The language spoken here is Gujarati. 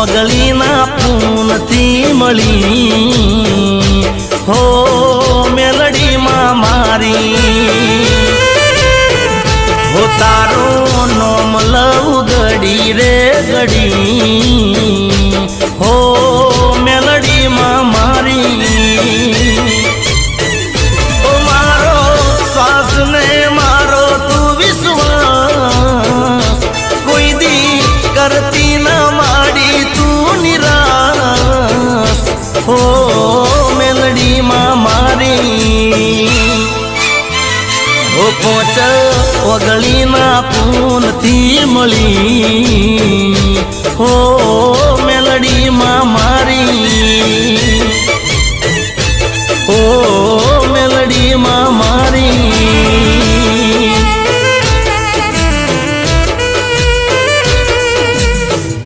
ઓગળીના પૂનથી મળી હો મેલડીમાં મારી હો તારો નોમ લવ ગડી રે ગડી હો મેલડીમાં મારી ઓ મારો શ્વાસ ને મારો તું વિશ્વાસ કોઈ દી કરતી ના માડી તું નિરાશ હો મેલડીમાં મારી હો પોચ ઓગળીના પૂનથી મળી હો મેલડીમાં